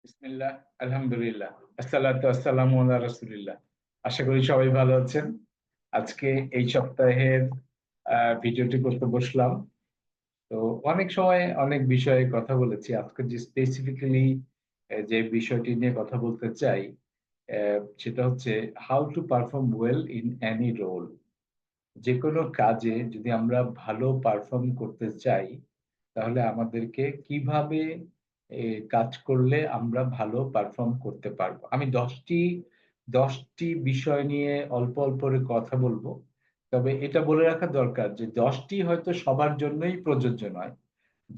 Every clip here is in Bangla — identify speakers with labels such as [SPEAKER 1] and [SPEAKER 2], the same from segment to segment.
[SPEAKER 1] বিসমিল্লাহ, আলহামদুলিল্লাহ, আসসালাতু আসসালামু আলা রাসূলিল্লাহ। আশা করি সবাই ভালো আছেন। আজকে এই সপ্তাহের ভিডিওটি করতে বসলাম। তো অনেক সময় অনেক বিষয়ে কথা বলেছি। আজকে যে স্পেসিফিক্যালি যে বিষয়টি নিয়ে কথা বলতে চাই, সেটা হচ্ছে how to perform well in any role. যে কোনো কাজে যদি আমরা ভালো পারফর্ম করতে চাই, তাহলে আমাদেরকে কিভাবে কাজ করলে আমরা ভালো পারফর্ম করতে পারবো। আমি 10টি বিষয় নিয়ে অল্প অল্প করে কথা বলবো। তবে এটা বলে রাখা দরকার যে 10টি হয়তো সবার জন্যই প্রযোজ্য নয়।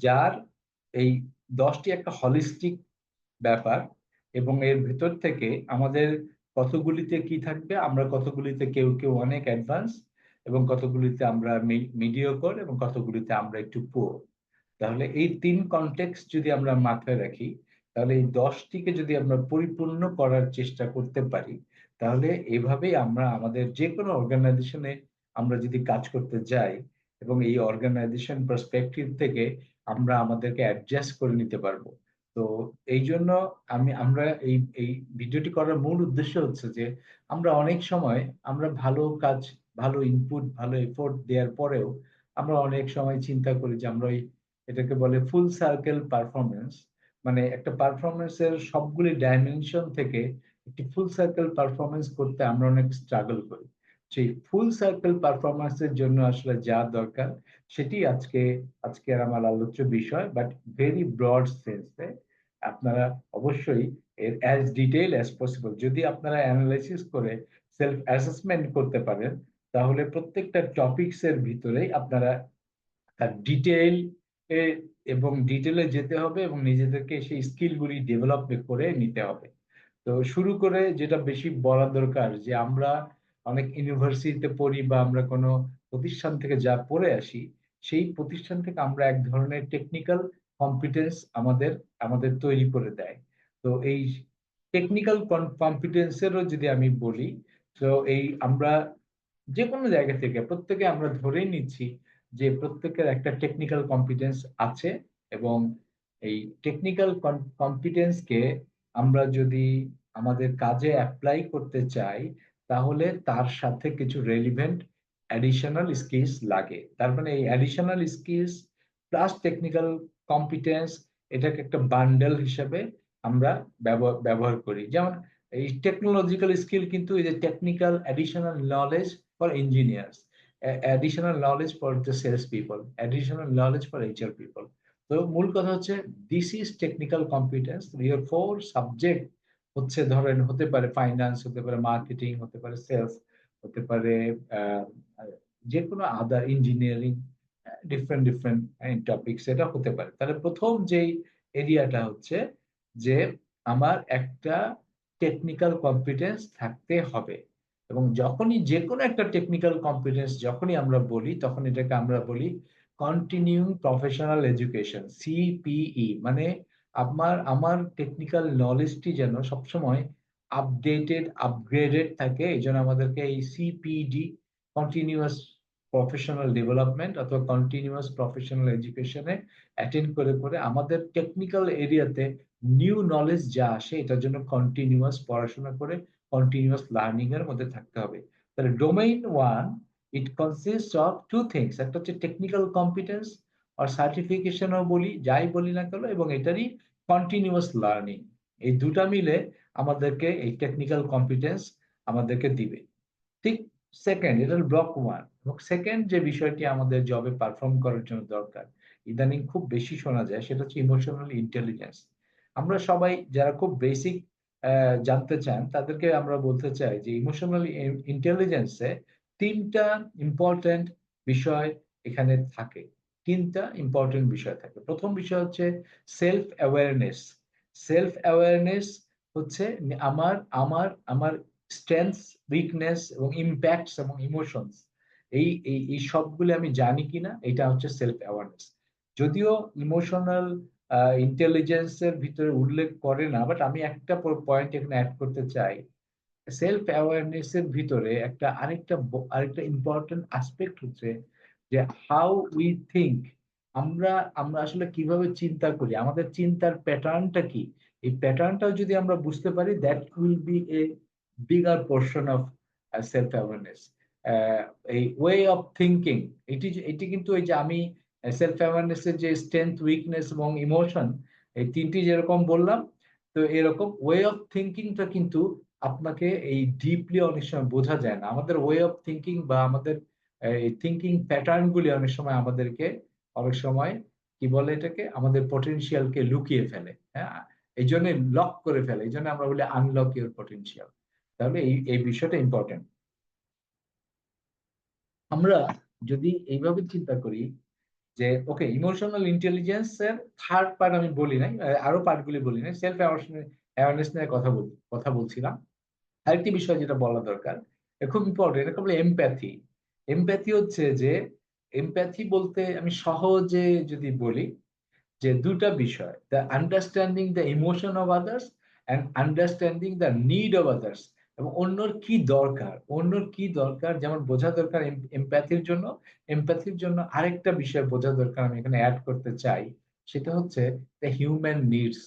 [SPEAKER 1] যার এই 10টি একটা হলিস্টিক ব্যাপার, এবং এর ভেতর থেকে আমাদের কতগুলিতে কি থাকবে, আমরা কতগুলিতে কেউ কেউ অনেক অ্যাডভান্স, এবং কতগুলিতে আমরা মিডিওকর, এবং কতগুলিতে আমরা একটু পুয়ার। তাহলে এই 3 কনটেক্সট যদি আমরা মাথায় রাখি, তাহলে এই 10টিকে যদি আমরা পরিপূর্ণ করার চেষ্টা করতে পারি, তাহলে এভাবেই আমরা আমাদের যে কোনো অর্গানাইজেশনে আমরা যদি কাজ করতে যাই, এবং এই অর্গানাইজেশন পার্সপেক্টিভ থেকে আমরা আমাদেরকে অ্যাডজাস্ট করে নিতে পারবো। তো এই জন্য আমরা এই এই ভিডিওটি করার মূল উদ্দেশ্য হচ্ছে যে আমরা অনেক সময় আমরা ভালো কাজ, ভালো ইনপুট, ভালো এফোর্ট দেওয়ার পরেও আমরা অনেক সময় চিন্তা করি যে আমরা এটাকে বলে ফুল সার্কেল পারফরমেন্স। মানে একটা পারফরমেন্সের সবগুলি ডাইমেনশন থেকে একটি ফুল সার্কেল পারফরমেন্স করতে আমরা অনেক স্ট্রাগল করি। সেই ফুল সার্কেল পারফরমেন্সের জন্য আসলে যা দরকার সেটি আজকের আমার আলোচ্য বিষয়, বাট ভেরি ব্রড সেন্সে। আপনারা অবশ্যই এর অ্যাজ ডিটেইল অ্যাজ পসিবল যদি আপনারা অ্যানালাইসিস করে সেলফ অ্যাসেসমেন্ট করতে পারেন, তাহলে প্রত্যেকটা টপিকস এর ভিতরেই আপনারা তার ডিটেইল এ এবং ডিটেইলে যেতে হবে, এবং নিজেদেরকে সেই স্কিলগুলি ডেভেলপ করে নিতে হবে। তো শুরু করে যেটা বেশি বলা দরকার, যে আমরা অনেক ইউনিভার্সিটিতে পড়ি বা আমরা কোনো প্রতিষ্ঠান থেকে যা পড়ে আসি, সেই প্রতিষ্ঠান থেকে আমরা এক ধরনের টেকনিক্যাল কম্পিটেন্স আমাদের আমাদের তৈরি করে দেয়। তো এই টেকনিক্যাল কম্পিটেন্সেরও যদি আমি বলি, তো এই আমরা যে কোনো জায়গা থেকে প্রত্যেকে আমরা ধরেই নিচ্ছি যে প্রত্যেকের একটা টেকনিক্যাল কম্পিটেন্স আছে, এবং এই টেকনিক্যাল কম্পিটেন্সকে আমরা যদি আমাদের কাজে অ্যাপ্লাই করতে চাই, তাহলে তার সাথে কিছু রেলিভেন্ট অ্যাডিশনাল স্কিলস লাগে। তার মানে এই additional skills plus technical competence, এটাকে একটা বান্ডেল হিসেবে আমরা ব্যবহার করি। যেমন এই টেকনোলজিক্যাল স্কিল কিন্তু এই যে technical additional knowledge for engineers, additional knowledge for the sales people, additional knowledge for HR people. তো মূল কথা হচ্ছে this is technical competence. Your four subject হচ্ছে, ধরেন হতে পারে ফাইন্যান্স, হতে পারে মার্কেটিং, হতে পারে সেলস, হতে পারে আহ, যে কোনো আদার ইঞ্জিনিয়ারিং, ডিফারেন্ট ডিফারেন্ট টপিকস এটা হতে পারে। তাহলে প্রথম যেই এরিয়াটা হচ্ছে যে আমার একটা টেকনিক্যাল কম্পিটেন্স থাকতে হবে। এবং যখনই যে কোনো একটা টেকনিক্যাল কম্পিটেন্স যখনই আমরা বলি, তখন এটাকে আমরা বলি কন্টিনিউইং প্রফেশনাল এডুকেশন, সিপিই। মানে আমার আমার টেকনিক্যাল নলেজটি যেন সবসময় আপডেটেড, আপগ্রেডেড থাকে। এই জন্য আমাদেরকে এই সিপিডি, কন্টিনিউয়াস প্রফেশনাল ডেভেলপমেন্ট অথবা কন্টিনিউয়াস প্রফেশনাল এডুকেশনে অ্যাটেন্ড করে করে আমাদের টেকনিক্যাল এরিয়াতে নিউ নলেজ যা আসে, এটার জন্য কন্টিনিউয়াস পড়াশোনা করে কন্টিনিউয়াস লার্নিং এর মধ্যে থাকতে হবে। তাহলে domain one, it consist of two things. একটা হচ্ছে টেকনিক্যাল কম্পিটেন্স আর সার্টিফিকেশনও বলি, যাই বলি না কেন, এবং এটারই কন্টিনিউয়াস লার্নিং। এই দুটা মিলে আমাদেরকে এই টেকনিক্যাল কম্পিটেন্স আমাদেরকে দিবে। ঠিক সেকেন্ড, এটা হল ব্লক ওয়ান। এবং সেকেন্ড যে বিষয়টি আমাদের জবে পারফর্ম করার জন্য দরকার, ইদানিং খুব বেশি শোনা যায়, সেটা হচ্ছে ইমোশনাল ইন্টেলিজেন্স। আমরা সবাই যারা খুব বেসিক জানতে চান, তাদেরকে আমরা বলতে চাই যে ইমোশনাল ইন্টেলিজেন্সে তিনটা ইম্পর্টেন্ট বিষয় এখানে থাকে। তিনটা ইম্পর্টেন্ট বিষয় থাকে। প্রথম বিষয় হচ্ছে সেলফ অ্যাওয়ারনেস। সেলফ অ্যাওয়ারনেস হচ্ছে আমার আমার আমার স্ট্রেংথস, উইকনেস এবং ইম্প্যাক্টস এবং ইমোশনস, এই সবগুলো আমি জানি কিনা, এটা হচ্ছে সেলফ অ্যাওয়ারনেস। যদিও ইমোশনাল ইন্টেলিজেন্সের ভিতরে উল্লেখ করে না, বাট আমি একটা পয়েন্ট এখানে অ্যাড করতে চাই। সেলফ অ্যাওয়ারনেস এর ভিতরে আরেকটা ইম্পর্টেন্ট অ্যাসপেক্ট হচ্ছে যে হাউ উই থিঙ্ক আমরা আমরা আসলে কিভাবে চিন্তা করি, আমাদের চিন্তার প্যাটার্নটা কি, এই প্যাটার্নটাও যদি আমরা বুঝতে পারি, that will B A bigger portion of self awareness. এই ওয়ে অফ থিঙ্কিং, এটি কিন্তু ওই যে আমি সেলফ অ্যাওয়ারনেস এর যে স্ট্রেংথ, উইকনেস এবং ইমোশন, এই তিনটি যেরকম বললাম, তো এরকম ওয়ে অফ থিঙ্কিংটা কিন্তু আপনাকে এই ডিপলি অনেক সময় বোঝা যায় না। আমাদের ওয়ে অফ থিঙ্কিং বা আমাদের এই থিঙ্কিং প্যাটার্ন গুলি অনেক সময় আমাদেরকে, অনেক সময় কি বলে এটাকে, আমাদের পটেনশিয়ালকে লুকিয়ে ফেলে। হ্যাঁ, এই জন্য লক করে ফেলে, এই জন্য আমরা বলি আনলক ইউর পটেনশিয়াল। তাহলে এই এই বিষয়টা ইম্পর্টেন্ট। আমরা যদি এইভাবে চিন্তা করি যে ওকে, ইমোশনাল ইন্টেলিজেন্স এর থার্ড পার্ট আমি বলি নাই, আরো পার্টগুলি বলি নাই, সেলফ অ্যাওয়ারনেস নিয়ে কথা বলছিলাম। আরেকটি বিষয় যেটা বলা দরকার, খুব ইম্পর্টেন্ট, এটা বলে এমপ্যাথি। এমপ্যাথি হচ্ছে যে, এমপ্যাথি বলতে আমি সহজে যদি বলি যে দুটা বিষয়, the understanding the emotion of others and understanding the need of others. এবং অন্যর কি দরকার, অন্যর কি দরকার যেমন বোঝা দরকার এমপ্যাথির জন্য, এমপ্যাথির জন্য আরেকটা বিষয় বোঝা দরকার আমি এখানে অ্যাড করতে চাই, সেটা হচ্ছে the human needs,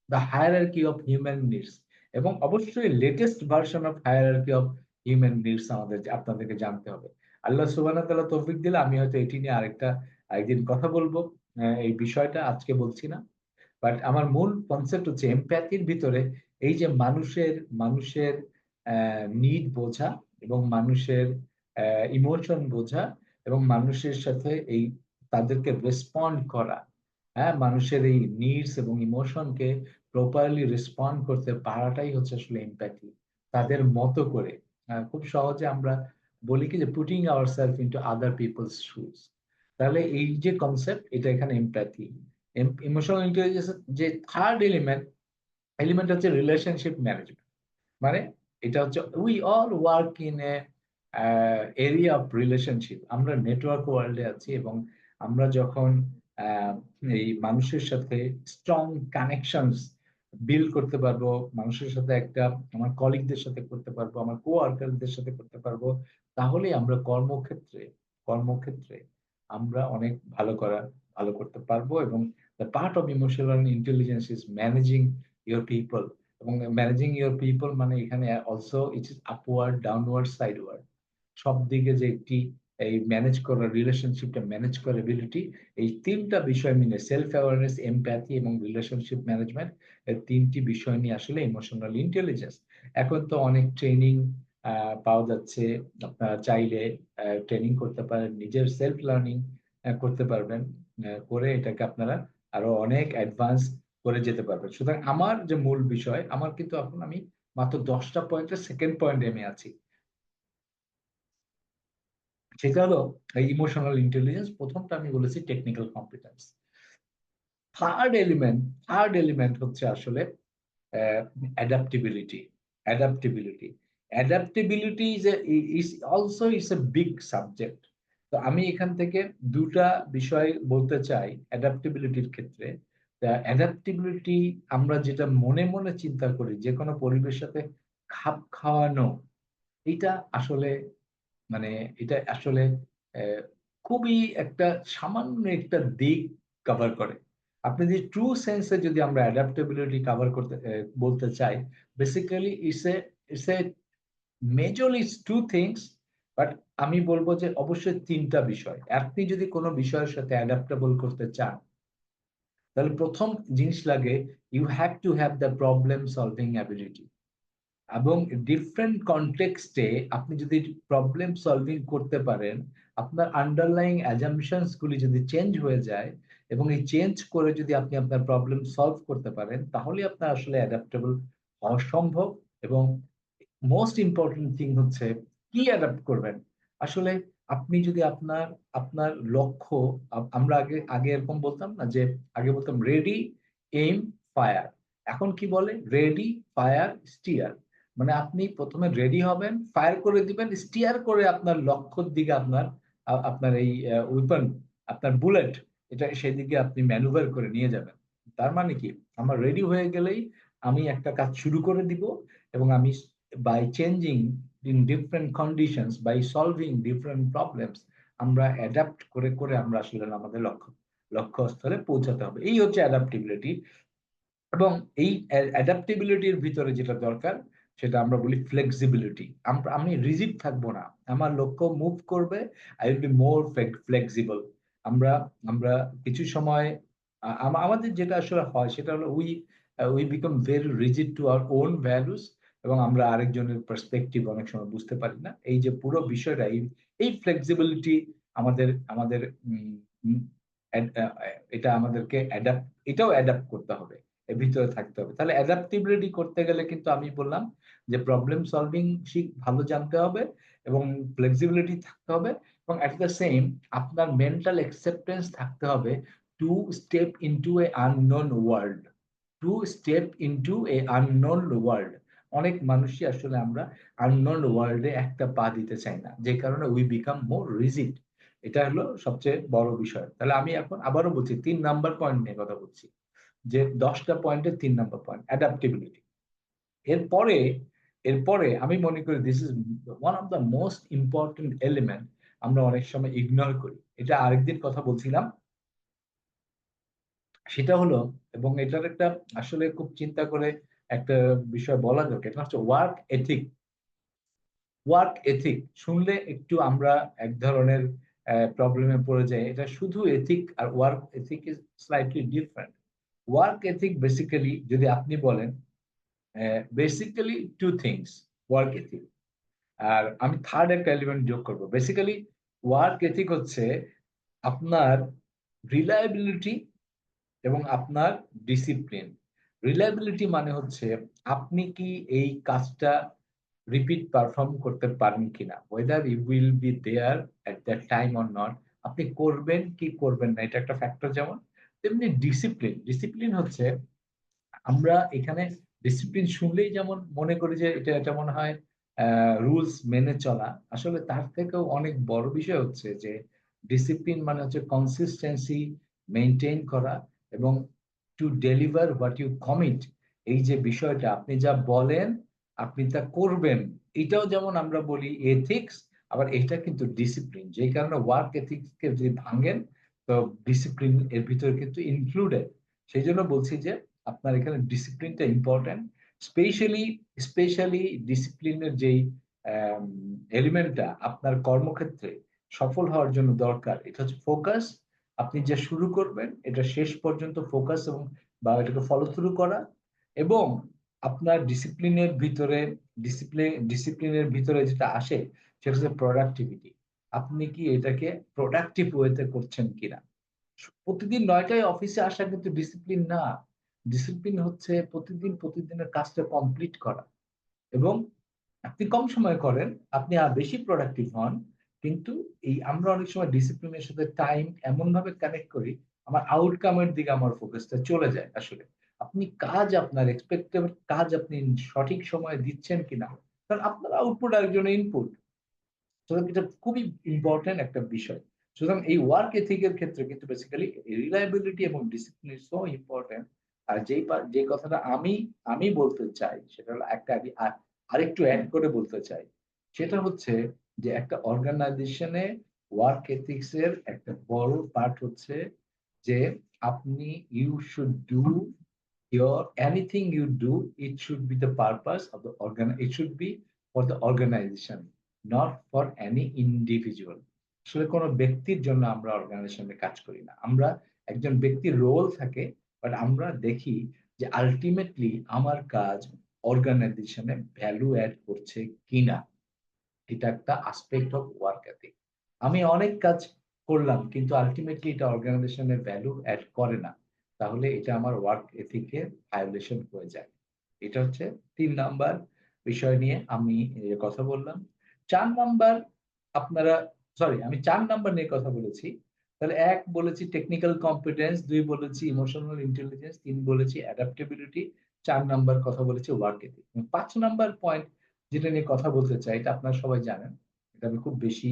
[SPEAKER 1] the hierarchy of human needs. এবং অবশ্যই latest version of hierarchy of human needs আমাদের আপনাদেরকে জানতে হবে। আল্লাহ সুবহানাহু ওয়া তাআলা তৌফিক দিলে আমি হয়তো এটি নিয়ে আরেকদিন কথা বলবো। এই বিষয়টা আজকে বলছি না, বাট আমার মূল কনসেপ্ট হচ্ছে এমপ্যাথির ভিতরে এই যে মানুষের মানুষের নিড বোঝা এবং মানুষের ইমোশন বোঝা এবং মানুষের সাথে এই তাদেরকে রেসপন্ড করা। হ্যাঁ, মানুষের এই নিডস এবং ইমোশনকে প্রপারলি রেসপন্ড করতে পারাটাই হচ্ছে আসলে এমপ্যাথি, তাদের মতো করে। খুব সহজে আমরা বলি কি যে পুটিং আওয়ারসেলফ ইনটু আদার পিপলস শুজ। তাহলে এই যে কনসেপ্ট, এটা এখানে এমপ্যাথি। ইমোশনাল ইন্টেলিজেন্স যে থার্ড এলিমেন্ট, এলিমেন্ট হচ্ছে রিলেশনশিপ ম্যানেজমেন্ট। মানে এটা হচ্ছে we all work in a area of relationship. আমরা নেটওয়ার্ক ওয়ার্ল্ডে আছি এবং আমরা যখন আহ, এই মানুষের সাথে স্ট্রং কানেকশনস বিল্ড করতে পারবো, মানুষের সাথে একটা, আমার কলিগদের সাথে করতে পারবো, আমার কোয়ার্কারদের সাথে করতে পারবো, তাহলে আমরা কর্মক্ষেত্রে আমরা অনেক ভালো করতে পারবো। এবং the part of emotional intelligence is managing your people. এবং ম্যানেজিং ইউর পিপল মানে এখানে also it is upward, downward, sideward, সব দিকে যে একটি এই ম্যানেজ করার, রিলেশনশিপটা ম্যানেজ করার এবিলিটি, এই তিনটা বিষয় মিলে সেলফ অ্যাওয়ারনেস, এমপ্যাথি এবং রিলেশনশিপ ম্যানেজমেন্ট, এই তিনটি বিষয় নিয়ে আসলে ইমোশনাল ইন্টেলিজেন্স। এখন তো অনেক ট্রেনিং পাওয়া যাচ্ছে, আপনারা চাইলে ট্রেনিং করতে পারেন, নিজের সেলফ লার্নিং করতে পারবেন, করে এটাকে আপনারা আরো অনেক অ্যাডভান্স করে যেতে পারবেন। সুতরাং আমার যে মূল বিষয়, আমার কিন্তু এখন আমি মাত্র 10টা পয়েন্টের সেকেন্ড পয়েন্টে আমি আছি, সেটা হলো এই ইমোশনাল ইন্টেলিজেন্স। প্রথমটা আমি বলেছি technical competence. Third element, third element হচ্ছে আসলে adaptability. Adaptability adaptability is also is a big subject. তো আমি এখান থেকে দুটা বিষয় বলতে চাই অ্যাডাপ্টিবিলিটির ক্ষেত্রে। অ্যাডাপ্টিবিলিটি আমরা যেটা মনে মনে চিন্তা করি, যে কোনো পরিবেশের সাথে খাপ খাওয়ানো, এটা আসলে মানে এটা আসলে আহ, খুবই একটা সামান্য একটা দিক কভার করে। আপনি যদি ট্রু সেন্সে যদি আমরা অ্যাডাপ্টেবিলিটি কভার করতে বলতে চাই, basically it's a majorly two things. But আমি বলবো যে অবশ্যই তিনটা বিষয়। আপনি যদি কোনো বিষয়ের সাথে অ্যাডাপ্টেবল করতে চান, তাহলে প্রথম জিনিস লাগে, you have to have the problem solving ability. এবং ডিফারেন্ট কনটেক্সটে আপনি যদি প্রবলেম সলভিং করতে পারেন, আপনার আন্ডারলাইং অ্যাজাম্পশনস গুলি যদি চেঞ্জ হয়ে যায় এবং এই চেঞ্জ করে যদি আপনি আপনার প্রবলেম সলভ করতে পারেন, তাহলে আপনার আসলে অ্যাডাপ্টেবল হওয়া সম্ভব। এবং মোস্ট ইম্পর্টেন্ট থিং হচ্ছে কি অ্যাডাপ্ট করবেন। আসলে আপনি যদি আপনার আপনার লক্ষ্য, আমরা আগে আগে এরকম বলতাম না যে, আগে বলতাম রেডি, এইম, ফায়ার। এখন কি বলে, রেডি, ফায়ার, স্টিয়ার। মানে আপনি প্রথমে রেডি হবেন, ফায়ার করে দিবেন, স্টিয়ার করে আপনার লক্ষ্যের দিকে আপনার আপনার এই উইপন, আপনার বুলেট, এটা সেদিকে আপনি ম্যানুভার করে নিয়ে যাবেন। তার মানে কি, আমার রেডি হয়ে গেলেই আমি একটা কাজ শুরু করে দিব। এবং আমি by changing in different conditions, by solving different problems, আমরা অ্যাডাপ্ট করে করে আমরা আসলে আমাদের লক্ষ্য লক্ষ্যস্থলে পৌঁছাতে হবে। এই হচ্ছে অ্যাডাপ্টিবিলিটি। এবং এই অ্যাডাপ্টেবিলিটির ভিতরে যেটা দরকার সেটা আমরা বলি ফ্লেক্সিবিলিটি। আমি রিজিড থাকবো না, আমার লক্ষ্য মুভ করবে, I will be more flexible. আমরা আমরা কিছু সময় আমাদের যেটা আসলে হয় সেটা হলো we become very rigid to our own values, এবং আমরা আরেকজনের পার্সপেক্টিভ অনেক সময় বুঝতে পারি না। এই যে পুরো বিষয়টা, এই ফ্লেক্সিবিলিটি আমাদের আমাদের উম, উম, এটা আমাদেরকে এটাও অ্যাডাপ্ট করতে হবে, এর ভিতরে থাকতে হবে। তাহলে অ্যাডাপ্টিবিলিটি করতে গেলে কিন্তু আমি বললাম যে প্রবলেম সলভিং ভালো জানতে হবে, এবং ফ্লেক্সিবিলিটি থাকতে হবে, এবং অ্যাট দ্য সেম আপনার মেন্টাল অ্যাকসেপ্টেন্স থাকতে হবে to step into a unknown world. To step into a unknown world. অনেক মানুষই আসলে আমরা আননোন ওয়ার্ল্ডে একটা পা দিতে চাই না, যে কারণে উই বিকাম মোর রিজিড। এটা হলো সবচেয়ে বড় বিষয়। তাহলে আমি এখন আবারও বলছি, 3 নাম্বার পয়েন্ট নিয়ে কথা বলছি, যে 10টা পয়েন্টের 3 নাম্বার পয়েন্ট অ্যাডাপ্টিবিলিটি। এরপরে এরপরে আমি মনে করি this is one of the most important element, আমরা অনেক সময় ইগনোর করি। এটা আরেকদিন কথা বলছিলাম, সেটা হলো, এবং এটার একটা আসলে খুব চিন্তা করে একটা বিষয় বলা দরকার, এটা হচ্ছে ওয়ার্ক এথিক। ওয়ার্ক এথিক শুনলে একটু আমরা এক ধরনের প্রবলেমে পড়ে যাই। এটা শুধু এথিক আর work ethic is slightly different. Work ethic basically যদি আপনি বলেন, basically two things work ethic, আর আমি থার্ড একটা এলিমেন্ট যোগ করবো। বেসিক্যালি ওয়ার্ক এথিক হচ্ছে আপনার রিলায়েবিলিটি এবং আপনার ডিসিপ্লিন। রিলায়েবিলিটি মানে হচ্ছে আপনি কি এই কাজটা রিপিট পারফর্ম করতে পারেন কিনা, whether you will be there at that time or not. আপনি করবেন কি করবেন না, এটা একটা ফ্যাক্টর। যেমন তেমনি ডিসিপ্লিন। ডিসিপ্লিন হচ্ছে আমরা এখানে ডিসিপ্লিন শুনলেই যেমন মনে করি যে এটা এটা মনে হয় রুলস মেনে চলা। আসলে তার থেকেও অনেক বড় বিষয় হচ্ছে যে ডিসিপ্লিন মানে হচ্ছে কনসিস্টেন্সি মেনটেন করা, এবং to deliver what you commit. এই যে বিষয়টা, আপনি যা বলেন আপনি তা করবেন, এটাও যেমন আমরা বলি এথিক্স, আবার এটা কিন্তু ডিসিপ্লিন। যেই কারণে ওয়ার্ক এথিক্স কে যদি ভাঙেন, তো ডিসিপ্লিন এর ভিতরে কিন্তু ইনক্লুডেড। সেই জন্য বলছি যে আপনার এখানে ডিসিপ্লিনটা ইম্পর্টেন্ট। স্পেশালি স্পেশালি ডিসিপ্লিনের যেই এলিমেন্টটা আপনার কর্মক্ষেত্রে সফল হওয়ার জন্য দরকার, এটা হচ্ছে ফোকাস। আপনি যে শুরু করবেন এটা শেষ পর্যন্ত ফোকাস, এবং বা এটাকে ফলো থ্রু করা। এবং আপনার ডিসিপ্লিনের ভিতরে যেটা আসে সেটা হচ্ছে প্রোডাক্টিভিটি। আপনি কি এটাকে প্রোডাক্টিভ ওয়েতে করছেন কিনা। প্রতিদিন 9টায় অফিসে আসা কিন্তু ডিসিপ্লিন না। ডিসিপ্লিন হচ্ছে প্রতিদিনের কাজটা কমপ্লিট করা, এবং আপনি কম সময় করেন, আপনি আর বেশি প্রোডাক্টিভ হন। কিন্তু এই আমরা অনেক সময় ডিসিপ্লিনের সাথে টাইম এমন ভাবে কানেক্ট করি, আমার আউটকামের দিকে আমার ফোকাসটা চলে যায়। আসলে আপনি আপনার এক্সপেক্টেড কাজ আপনি সঠিক সময়ে দিচ্ছেন কিনা, কারণ আপনার আউটপুট আরেকজনের ইনপুট। সুতরাং এটা খুবই ইম্পর্টেন্ট একটা বিষয়। সুতরাং এই ওয়ার্ক এথিকের ক্ষেত্রে কিন্তু বেসিক্যালি রিলায়েবিলিটি এবং ডিসিপ্লিন ইজ সো ইম্পর্টেন্ট। আর যে কথাটা আমি আমি বলতে চাই সেটা হলো একটা আরেকটু অ্যাড করে বলতে চাই, সেটা হচ্ছে যে একটা অর্গানাইজেশনে ওয়ার্ক এথিক্স এর একটা বড় পার্ট হচ্ছে যে আপনি you should do anything you do, it should be the purpose of the it should be for the organization, not for any individual. আসলে কোনো ব্যক্তির জন্য আমরা অর্গানাইজেশনে কাজ করি না। আমরা একজন ব্যক্তির রোল থাকে, বাট আমরা দেখি যে আলটিমেটলি আমার কাজ অর্গানাইজেশনে ভ্যালু অ্যাড করছে কিনা। এটা একটা আসপেক্ট অফ ওয়ার্ক এথিক। আমি অনেক কাজ করলাম কিন্তু আলটিমেটলি এটা অর্গানাইজেশনের ভ্যালু অ্যাড করে না, তাহলে এটা আমার ওয়ার্ক এথিকের ভায়োলেশন হয়ে যায়। এটা হচ্ছে 3 নাম্বার বিষয় নিয়ে আমি কথা বললাম। 4 নাম্বার, আপনারা সরি আমি 4 নাম্বার নিয়ে কথা বলেছি। তাহলে 1 বলেছি টেকনিক্যাল কম্পিটেন্স, 2 বলেছি ইমোশনাল ইন্টেলিজেন্স, 3 বলেছি অ্যাডাপ্টেবিলিটি, 4 নাম্বার কথা বলেছি ওয়ার্ক এথিক। 5 নাম্বার পয়েন্ট যেটা নিয়ে কথা বলতে চাই, এটা আপনারা সবাই জানেন, এটা আমি খুব বেশি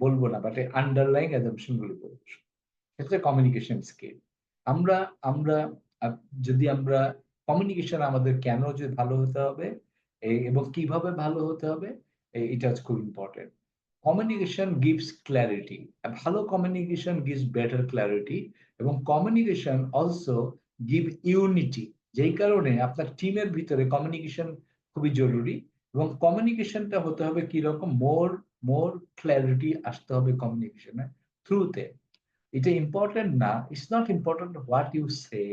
[SPEAKER 1] বলবো না, বাট আন্ডারলাইং অ্যাজাম্পশন গুলো বলবো। ক্ষেত্রে কমিউনিকেশন স্কিল। আমরা আমরা যদি আমরা কমিউনিকেশন আমাদের কেন যে ভালো হতে হবে এবং কিভাবে ভালো হতে হবে, এটা হচ্ছে খুব ইম্পর্টেন্ট। কমিউনিকেশন গিভস ক্ল্যারিটি, ভালো কমিউনিকেশন গিভস বেটার ক্ল্যারিটি, এবং কমিউনিকেশন অলসো গিভ ইউনিটি, যেই কারণে আপনার টিমের ভিতরে কমিউনিকেশন খুবই জরুরি। এবং কমিউনিকেশনটা হতে হবে কি রকম, মোর মোর ক্ল্যারিটি আসতে হবে কমিউনিকেশনের থ্রুতে। এটা ইম্পর্টেন্ট না, it's not important what you say,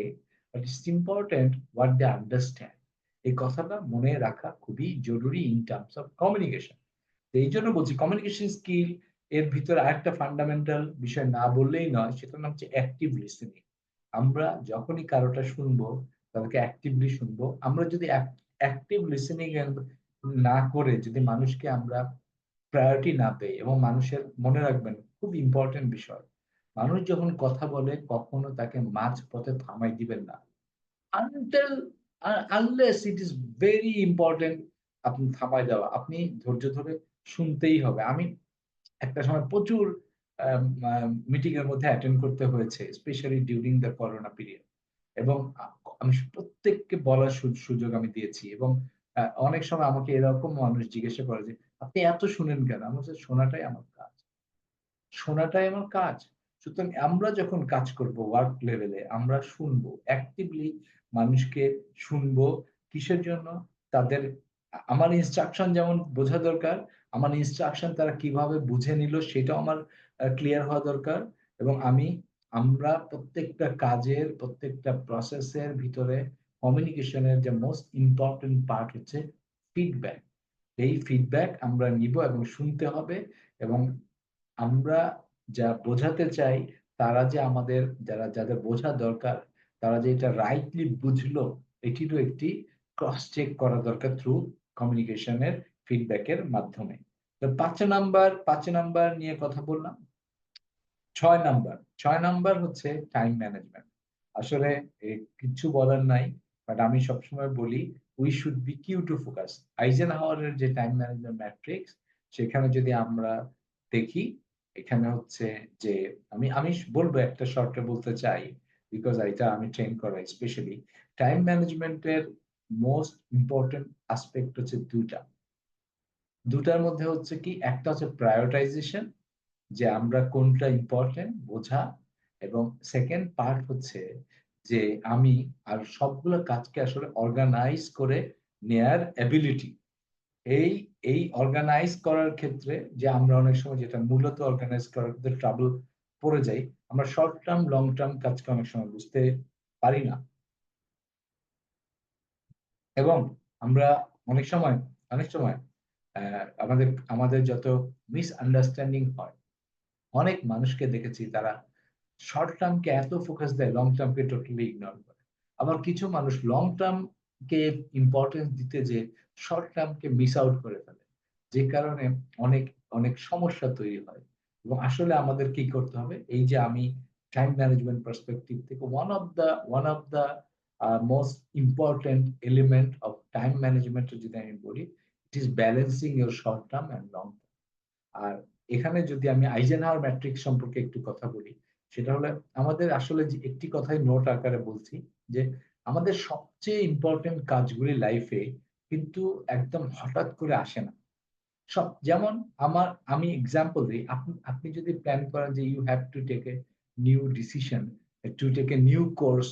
[SPEAKER 1] but it's important what they understand. এই কথাটা মনে রাখা খুবই জরুরি ইন টার্মস অফ কমিউনিকেশন। এই জন্য বলছি কমিউনিকেশন স্কিল এর ভিতরে আরেকটা ফান্ডামেন্টাল বিষয় না বললেই নয়, সেটার নাম হচ্ছে অ্যাক্টিভ লিসেনিং। আমরা যখনই কারোটা শুনবো, তাদেরকে অ্যাক্টিভলি শুনবো। আমরা যদি অ্যাক্টিভ লিসেনিং না করে যদি মানুষকে আমরা প্রায়োরিটি না দেই, এবং মানুষের মনে রাখবেন খুব ইম্পর্টেন্ট বিষয়, মানুষ যখন কথা বলে কখনো তাকে মাঝ পথে থামাই দিবেন না, until unless it is very important আপনি থামায় দেওয়া, আপনি ধৈর্য ধরে শুনতেই হবে। আমি একটা সময় প্রচুর মিটিং এর মধ্যে অ্যাটেন্ড করতে হয়েছে, specially during the corona period. এবং আমি প্রত্যেককে বলার সুযোগ আমি দিয়েছি। এবং অনেক সময় আমাকে এরকম মানুষ জিজ্ঞাসা করে যে, "আপনি এত শুনেন কেন?" আমি বলছি, "শোনাটাই আমার কাজ। শোনাটাই আমার কাজ।" সুতরাং আমরা যখন কাজ করব ওয়ার্ক লেভেলে, আমরা শুনবো, অ্যাক্টিভলি মানুষকে শুনবো। কিসের জন্য? তাদের আমার ইনস্ট্রাকশন যেমন বোঝা দরকার, আমার ইনস্ট্রাকশন তারা কিভাবে বুঝে নিল সেটাও আমার ক্লিয়ার হওয়া দরকার। এবং আমরা প্রত্যেকটা কাজের, প্রত্যেকটা প্রসেসের ভিতরে কমিউনিকেশনের যে মোস্ট ইম্পোর্টেন্ট পার্ট হচ্ছে ফিডব্যাক। এই ফিডব্যাক আমরা নিব এবং শুনতে হবে। এবং আমরা যা বোঝাতে চাই, তারা যে আমাদের, যাদের বোঝা দরকার, তারা যে এটা রাইটলি বুঝলো, এটিরও একটি ক্রস চেক করা দরকার থ্রু কমিউনিকেশনের ফিডব্যাকের মাধ্যমে। তো ৫ নাম্বার নিয়ে কথা বললাম। ৬ নাম্বার হচ্ছে টাইম ম্যানেজমেন্ট। আসলে কিচ্ছু বলার নাই। বাট আমি সবসময় বলি, we should be cue to focus. আইজেনহাওয়ারের যে টাইম ম্যানেজমেন্ট ম্যাট্রিক্স, সেখানে যদি আমরা দেখি, এখানে হচ্ছে যে আমি আমি বলবো একটা শর্টে বলতে চাই, বিকজ এটা আমি ট্রেন করা স্পেশালি। টাইম ম্যানেজমেন্টের মোস্ট ইম্পর্টেন্ট আসপেক্ট হচ্ছে ২টা। ২টার মধ্যে হচ্ছে কি, একটা হচ্ছে প্রায়োরিটাইজেশন, যে আমরা কোনটা ইম্পর্টেন্ট বোঝা। এবং সেকেন্ড পার্ট হচ্ছে যে আমি আর সবগুলো কাজকে আসলে অর্গানাইজ করে নেয়ার এবিলিটি। এই এই অর্গানাইজ করার ক্ষেত্রে যে আমরা অনেক সময় যেটা মূলত অর্গানাইজ করার ক্ষেত্রে ট্রাবল পড়ে যাই, আমরা শর্ট টার্ম লং টার্ম কাজকে অনেক সময় বুঝতে পারি না। এবং আমরা অনেক সময় অনেক সময় আমাদের আমাদের যত মিসআন্ডারস্ট্যান্ডিং হয়, অনেক মানুষকে দেখেছি তারা শর্ট টার্ম কে এত ফোকাস দেয়, লং টার্ম কে টোটালি ইগনোর করে। আবার কিছু মানুষ লং টার্ম কে ইম্পর্টেন্স দিতে যে শর্ট টার্ম কে মিস আউট করে ফেলে, যে কারণে অনেক অনেক সমস্যা তৈরি হয়। এবং আসলে আমাদের কি করতে হবে, এই যে আমি টাইম ম্যানেজমেন্ট পার্সপেক্টিভ থেকে one of the most important element of time management যদি আমি বলি, it is balancing your short term and long. আর এখানে যদি আমি আইজেনহাওয়ার ম্যাট্রিক্স সম্পর্কে একটু কথা বলি, সেটা হলো আমাদের আসলে যে একটি কথাই নোট আকারে বলছি, যে আমাদের সবচেয়ে ইম্পর্টেন্ট কাজগুলি লাইফে কিন্তু একদম হঠাৎ করে আসে না। যেমন আমি এক্সাম্পল দিই, আপনি আপনি যদি প্ল্যান করেন যে you have to take a new decision, to take a new course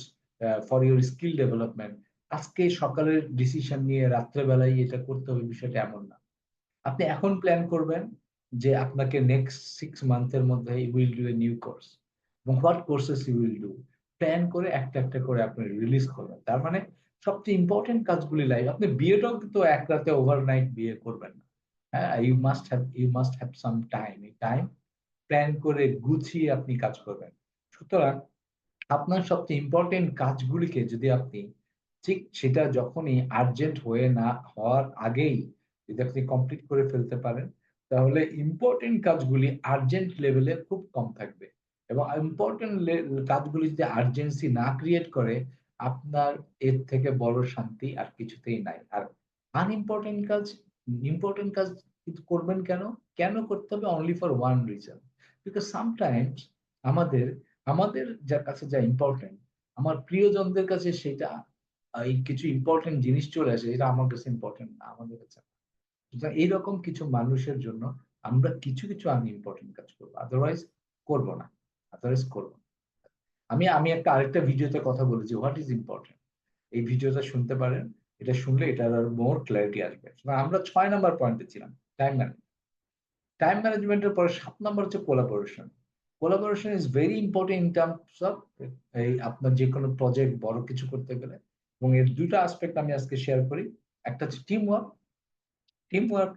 [SPEAKER 1] for your skill development, আজকে সকালের ডিসিশন নিয়ে রাত্রেবেলায় এটা করতে হবে, বিষয়টা এমন না। আপনি এখন প্ল্যান করবেন যে আপনাকে নেক্সট 6 মান্থের মধ্যে you will do a new course, এবং what courses you will do, plan করে একটা একটা করে আপনি রিলিজ করবেন। তার মানে সবচেয়ে ইম্পর্টেন্ট কাজগুলি লাইফ, আপনি বিয়েটাও কিন্তু এক রাতে ওভারনাইট বিয়ে করবেন না। হ্যাঁ, you must have some time. এই টাইম প্ল্যান করে গুছিয়ে আপনি কাজ করবেন। সুতরাং আপনার সবচেয়ে ইম্পর্টেন্ট কাজগুলিকে যদি আপনি ঠিক সেটা যখনই আর্জেন্ট হয়ে না হওয়ার আগেই যদি আপনি কমপ্লিট করে ফেলতে পারেন, তাহলে ইম্পর্টেন্ট কাজগুলি আর্জেন্ট লেভেলে খুব কম থাকবে। এবং ইম্পর্টেন্ট কাজগুলি যদি আর্জেন্সি না ক্রিয়েট করে, আপনার এর থেকে বড় শান্তি আর কিছুতেই নাই। আর আনইম্পর্টেন্ট কাজ, ইম্পর্টেন্ট কাজ কিন্তু করবেন কেন? কেন করতে হবে? Only for one reason. Because sometimes আমাদের আমাদের যার কাছে যা ইম্পর্টেন্ট, আমার প্রিয়জনদের কাছে সেটা এই কিছু ইম্পর্টেন্ট জিনিস চলে আসে, এটা আমার কাছে ইম্পর্টেন্ট না, আমাদের কাছে না। সুতরাং এইরকম কিছু মানুষের জন্য আমরা কিছু কিছু আনইম্পর্টেন্ট কাজ করবো, আদারওয়াইজ করবো না, আদারওয়াইজ করবো না। আমি আমি একটা আরেকটা ভিডিওতে কথা বলেছি হোয়াট ইজ ইম্পর্টেন্ট, এই ভিডিওটা শুনতে পারেন, এটা শুনলে এটার আর মোর ক্ল্যারিটি আসবে। আমরা 6 নম্বর পয়েন্টে ছিলাম, টাইম ম্যানেজমেন্ট। টাইম ম্যানেজমেন্টের পরে 7 নম্বর হচ্ছে collaboration. Collaboration is very important in terms of এই আপনার যে কোনো প্রজেক্ট বড় কিছু করতে গেলে। এবং এর দুইটা আসপেক্ট আমি আজকে শেয়ার করি। একটা হচ্ছে team work. Team work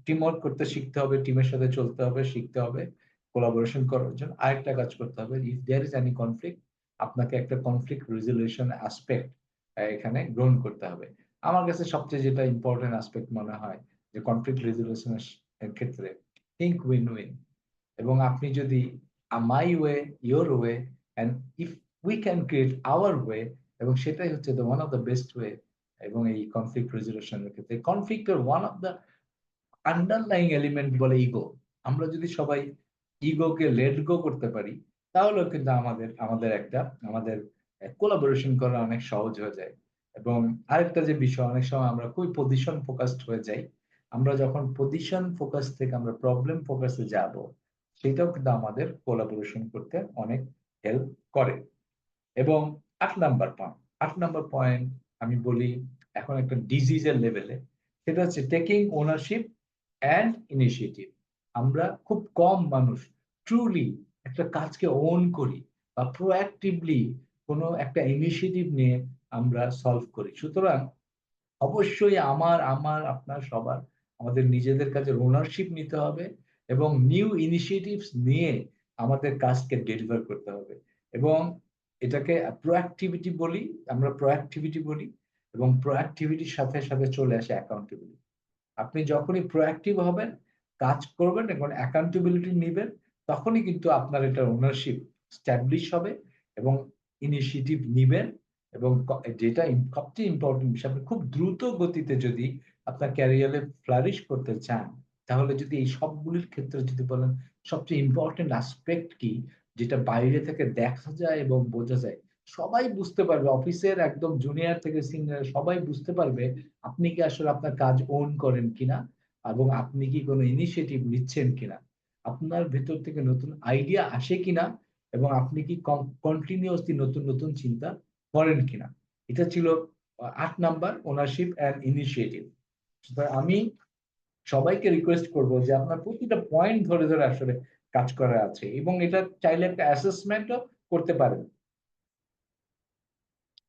[SPEAKER 1] team work করতে শিখতে হবে, টিমের সাথে চলতে হবে, শিখতে হবে কোলাবোরেশন করার জন্য। আরেকটা কাজ করতে হবে, if there is any conflict, আপনাকে একটা কনফ্লিক্ট রেজলিউশন অ্যাসপেক্ট এখানে গ্রহণ করতে হবে। আমার কাছে সবচেয়ে যেটা ইম্পর্টেন্ট অ্যাসপেক্ট মনে হয় যে কনফ্লিক্ট রেজলিউশনের ক্ষেত্রে থিঙ্ক উইন উইন। এবং আপনি যদি my way, your way, and if we can create our way, এবং সেটাই হচ্ছে the one of the best way. এবং এই কনফ্লিক্ট রেজলিউশনের ক্ষেত্রে কনফ্লিক্টের one of the underlying element বলে ইগো। আমরা যদি সবাই ইগোকে লেট গো করতে পারি, তাহলেও কিন্তু আমাদের আমাদের একটা আমাদের কোলাবোরেশন করা অনেক সহজ হয়ে যায়। এবং আরেকটা যে বিষয়, অনেক সময় আমরা খুবই পজিশন ফোকাসড হয়ে যাই। আমরা যখন পজিশন ফোকাস থেকে আমরা প্রবলেম ফোকাসে যাব, সেটাও কিন্তু আমাদের কোলাবোরেশন করতে অনেক হেল্প করে। এবং 8 নম্বর পয়েন্ট, 8 নম্বর পয়েন্ট আমি বলি এখন একটা ডিজিজের লেভেলে, সেটা হচ্ছে টেকিং ওনারশিপ অ্যান্ড ইনিশিয়েটিভ। আমরা খুব কম মানুষ ট্রুলি একটা কাজকে ওন করি বা প্রোঅ্যাক্টিভলি কোনো একটা ইনিশিয়েটিভ নিয়ে আমরা সলভ করি। সুতরাং অবশ্যই আমার আমার আপনার সবার আমাদের নিজেদের কাজে ওনারশিপ নিতে হবে এবং নিউ ইনিশিয়েটিভস নিয়ে আমাদের কাজকে ডেলিভার করতে হবে। এবং এটাকে প্রোঅ্যাক্টিভিটি বলি, আমরা প্রোঅ্যাক্টিভিটি বলি। এবং প্রোঅ্যাক্টিভিটির সাথে সাথে চলে আসে অ্যাকাউন্টেবিলিটি। আপনি যখনই প্রোঅ্যাক্টিভ হবেন, কাজ করবেন এবং অ্যাকাউন্টেবিলিটি নিবেন, তখনই কিন্তু আপনার এটা ওনারশিপ স্ট্যাবলিশ হবে এবং ইনিশিয়েটিভ নিবেন। এবং যেটা সবচেয়ে ইম্পর্টেন্ট বিষয়, আপনি খুব দ্রুত গতিতে যদি আপনার ক্যারিয়ারে ফ্লারিশ করতে চান, তাহলে যদি এই সবগুলির ক্ষেত্রে যদি বলেন সবচেয়ে ইম্পর্টেন্ট অ্যাসপেক্ট কি, যেটা বাইরে থেকে দেখা যায় এবং বোঝা যায়, সবাই বুঝতে পারবে, অফিসের একদম জুনিয়র থেকে সিনিয়র সবাই বুঝতে পারবে আপনি কি আসলে আপনার কাজ ওন করেন কিনা এবং আপনি কি কোনো ইনিশিয়েটিভ নিচ্ছেন কিনা, আপনার ভেতর থেকে নতুন আইডিয়া আসে কিনা, এবং আপনি কি কন্টিনিউয়াসলি নতুন নতুন চিন্তা করেন কিনা। এটা ছিল 8 নাম্বার, ওনারশিপ অ্যান্ড ইনিশিয়েটিভ। আমি সবাইকে রিকোয়েস্ট করব যে আপনার প্রতিটা পয়েন্ট ধরে ধরে আসলে কাজ করা আছে, এবং এটা চাইলে একটা অ্যাসেসমেন্টও করতে পারেন।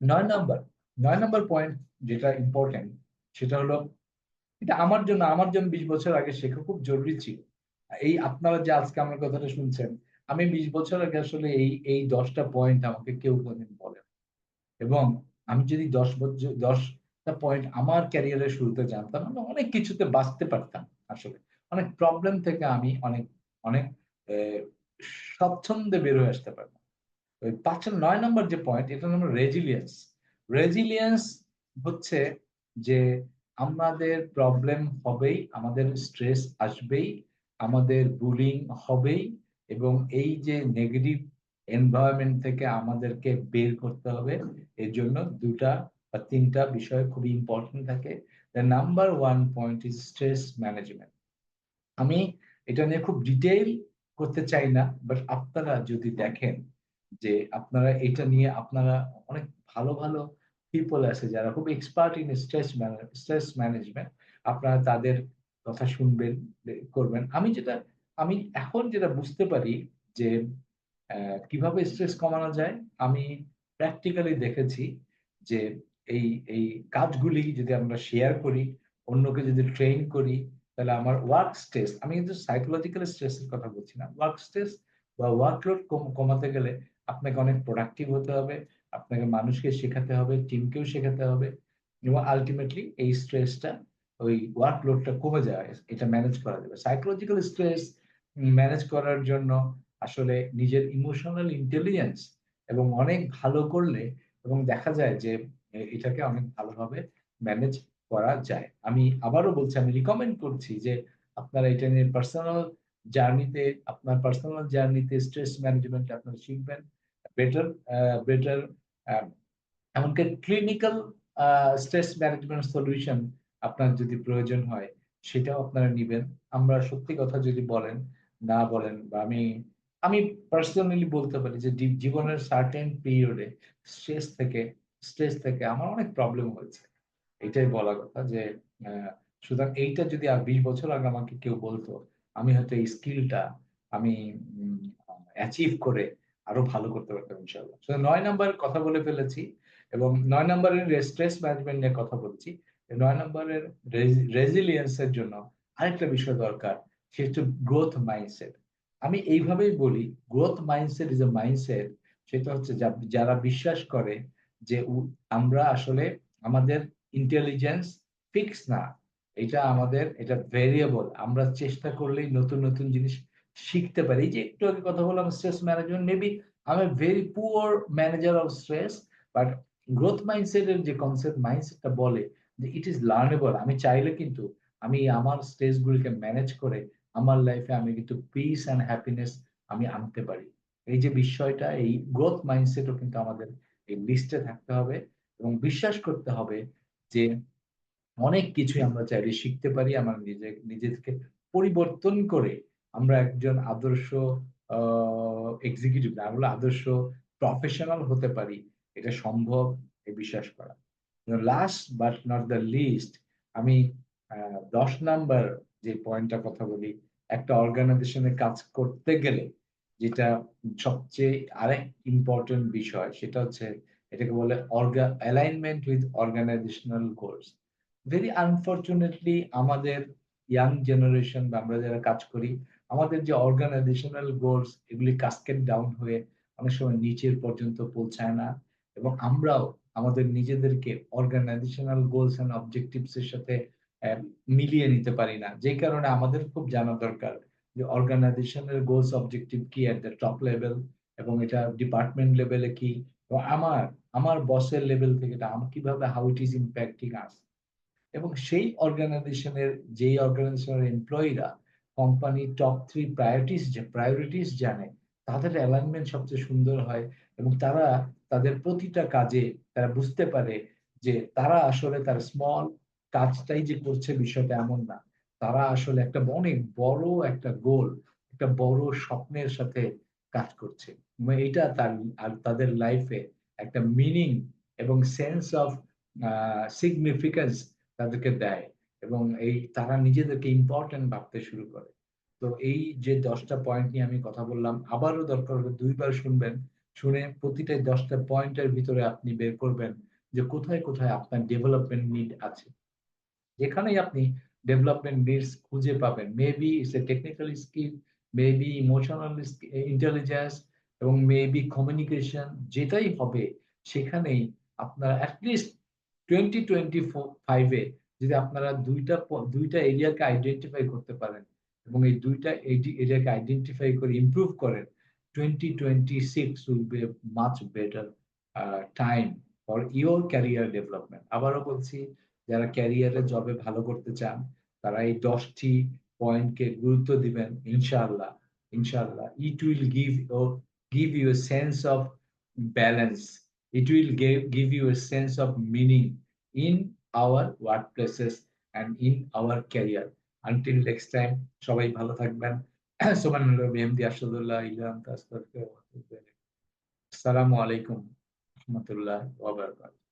[SPEAKER 1] 9 নাম্বার, 9 নাম্বার পয়েন্ট যেটা ইম্পর্টেন্ট, সেটা হলো, এটা আমার জন্য 20 বছর আগে শেখা খুব জরুরি ছিল। এই আপনারা যে আজকে আমার কথাটা শুনছেন, আমি 20 বছর আগে আসলে এই এই 10টা পয়েন্ট আমাকে কেউ কোনদিন বলে। এবং আমি যদি 10টা পয়েন্ট আমার ক্যারিয়ারের শুরুতে জানতাম, আমি অনেক কিছুতে বাঁচতে পারতাম। আসলে অনেক প্রবলেম থেকে আমি অনেক অনেক আহ, স্বচ্ছন্দে বের হয়ে আসতে পারতাম। ওই 9 নম্বর যে পয়েন্ট, এটার নাম রেজিলিয়েন্স। রেজিলিয়েন্স হচ্ছে যে আমাদের প্রবলেম হবেই, আমাদের স্ট্রেস আসবেই, আমাদের বুলিং হবেই, এবং এই যে নেগেটিভ এনভায়রনমেন্ট থেকে আমাদেরকে বের করতে হবে। এর জন্য 2টা বা 3টা বিষয় খুবই ইম্পর্টেন্ট থাকে। The number 1 point is stress management. আমি এটা নিয়ে খুব ডিটেইল করতে চাই না, বাট আপনারা যদি দেখেন যে আপনারা এটা নিয়ে আপনারা অনেক ভালো ভালো পিপল আছে যারা খুব এক্সপার্ট ইন স্ট্রেস ম্যানেজমেন্ট, আপনারা তাদের কথা শুনবেন, করবেন। আমি এখন যেটা বুঝতে পারি যে কিভাবে স্ট্রেস কমানো যায়, আমি প্র্যাকটিক্যালি দেখেছি যে এই এই কাজগুলি যদি আমরা শেয়ার করি, অন্যকে যদি ট্রেন করি, তাহলে আমার ওয়ার্ক স্ট্রেস, আমি কিন্তু সাইকোলজিক্যাল স্ট্রেসের কথা বলছি না, ওয়ার্ক স্ট্রেস বা ওয়ার্কলোড কমাতে গেলে আপনাকে অনেক প্রোডাক্টিভ হতে হবে, আপনাকে মানুষকে শেখাতে হবে, টিমকেও শেখাতে হবে, এবং আলটিমেটলি এই স্ট্রেসটা, ওই ওয়ার্কলোডটা কমে যায়, এটা ম্যানেজ করা যাবে। সাইকোলজিক্যাল স্ট্রেস ম্যানেজ করার জন্য আসলে নিজের ইমোশনাল ইন্টেলিজেন্স এবং অনেক ভালো করলে, এবং দেখা যায় যে এটাকে অনেক ভালোভাবে ম্যানেজ করা যায়। আমি আবারও বলছি, আমি রিকমেন্ড করছি যে আপনারা এটা নিয়ে আপনার পার্সোনাল জার্নিতে স্ট্রেস ম্যানেজমেন্ট আপনারা শিখবেন বেটার বেটার। এমনকি ক্লিনিক্যাল স্ট্রেস ম্যানেজমেন্ট সলিউশন আপনার যদি প্রয়োজন হয়, সেটাও আপনারা নিবেন। আমরা সত্যি কথা যদি বলেন, না বলেন বা আমি আমি পার্সোনালি বলতে পারি যে জীবনের সার্টেন পিরিয়ডে স্ট্রেস থেকে স্ট্রেস থেকে আমার অনেক প্রবলেম হয়েছে। এটাই বলার কথা যে আ সুতরাং এইটা যদি আর ২০ বছর আগে আমাকে কেউ বলতো, আমি হয়তো এই স্কিলটা আমি উম অ্যাচিভ করে আরো ভালো করতে পারতাম ইনশাআল্লাহ। ৯ নাম্বারের কথা বলে ফেলেছি এবং ৯ নাম্বারের স্ট্রেস ম্যানেজমেন্ট নিয়ে কথা বলেছি। ৯ নাম্বারের রেজিলিয়েন্স এর জন্য আরেকটা বিষয় দরকার। সেটা হচ্ছে গ্রোথ মাইন্ডসেট। আমি এইভাবেই বলি, গ্রোথ মাইন্ডসেট ইস আ মাইন্ডসেট। সেটা হচ্ছে যারা বিশ্বাস করে যে আমরা আসলে আমাদের ইন্টেলিজেন্স ফিক্স না। এটা ভেরিয়েবল। আমরা চেষ্টা করলেই নতুন, নতুন জিনিস শিখতে পারি। এই যে একটু আগে কথা বললাম stress management, maybe I M a very poor manager of stress, but growth mindset এর যে কনসেপ্ট মাইন্ডসেটটা বলে যে ইট ইস লার্নেবল। আমি চাইলে কিন্তু আমি আমার স্ট্রেস গুলিকে ম্যানেজ করে আমার লাইফে আমি কিন্তু পিস অ্যান্ড হ্যাপিনেস আমি আনতে পারি। এই যে বিষয়টা, এই গ্রোথ মাইন্ডসেটও কিন্তু আমাদের এই লিস্টে থাকতে হবে এবং বিশ্বাস করতে হবে যে অনেক কিছুই আমরা চাইলে শিখতে পারি। আমরা নিজেদেরকে পরিবর্তন করে আমরা একজন আদর্শ আ এক্সিকিউটিভ না, আমরা আদর্শ প্রফেশনাল হতে পারি। এটা সম্ভব এই বিশ্বাস করা। Last but not the least, আমি আ ১০ নাম্বার যে পয়েন্টটার কথা বলি, একটা অর্গানাইজেশন এ কাজ করতে গেলে যেটা সবচেয়ে আরেক ইম্পোর্টেন্ট বিষয় সেটা হচ্ছে এটাকে বলে alignment with organisational goals. Very unfortunately আমাদের ইয়াং জেনারেশন বা আমরা যারা কাজ করি, আমাদের যে অর্গানাইজেশনাল গোলস এগুলি কাসকেড ডাউন হয়ে অনেক সময় নিচের পর্যন্ত পৌঁছায় না এবং আমরাও আমাদের নিজেদেরকে অর্গানাইজেশনাল গোলস অ্যান্ড অবজেক্টিভস এর সাথে মিলিয়ে নিতে পারি না। যে কারণে আমাদের খুব জানা দরকার যে অর্গানাইজেশনের গোলস অবজেক্টিভ কি এট দ্য টপ লেভেল এবং এটা ডিপার্টমেন্ট লেভেলে কি এবং আমার বসের লেভেল থেকে এটা কিভাবে হাউ ইট ইস ইম্প্যাক্টিং আস এবং সেই অর্গানাইজেশনের যেই অর্গানাইজেশনের এমপ্লয়িরা কোম্পানির টপ 3 প্রায়োরিটিস জানে, তাদের অ্যালাইনমেন্ট সবচেয়ে সুন্দর হয় এবং তারা তাদের প্রতিটা কাজে তারা বুঝতে পারে যে তারা আসলে তার স্মল কাজটাই যে করছে বিষয়টা এমন না। তারা আসলে একটা অনেক বড় একটা গোল, একটা বড় স্বপ্নের সাথে কাজ করছে। এবং এইটা তাদের লাইফে একটা মিনিং এবং সেন্স অফ সিগনিফিক্যান্স তাদেরকে দেয় এবং তারা নিজেদেরকে ইম্পোর্টেন্ট ভাবতে শুরু করে। তো এই যে ১০ টা পয়েন্ট নিয়ে আমি কথা বললাম, আবারও দরকার হলে ২ বার শুনবেন। শুনে প্রতিটা ১০ টা পয়েন্টের ভিতরে আপনি বের করবেন যে কোথায়, কোথায় আপনার ডেভেলপমেন্ট নিড আছে। যেখানেই আপনি ডেভেলপমেন্ট নিডস খুঁজে পাবেন। Maybe it's a technical skill, maybe emotional intelligence এবং মেবি কমিউনিকেশন যেটাই হবে সেখানেই আপনার এট লিস্ট 2025 এ যদি আপনারা ২ টা এরিয়াকে আইডেন্টিফাই করতে পারেন এবং এই ২ টা এরিয়াকে আইডেন্টিফাই করে ইমপ্রুভ করেন, 2026 will be a much better time for your career development. আবারও বলছি যারা ক্যারিয়ারে জবে ভালো করতে চান তারা এই ১০ টি পয়েন্টকে গুরুত্ব দিবেন ইনশাআল্লাহ। ইনশাআল্লাহ it will give you a sense of balance. It will give you a sense of meaning in our workplaces and in our career. Until next time, সবাই ভালো থাকবেন। সুবহানাল্লাহ বিহামদি আশহাদুল্লাহ ইলাহা ইল্লা আনতা আস্তাগফিরুকা ওয়া আতুবু ইলাইক। আসসালামু আলাইকুম ওয়া রাহমাতুল্লাহি ওয়া বারাকাতুহু।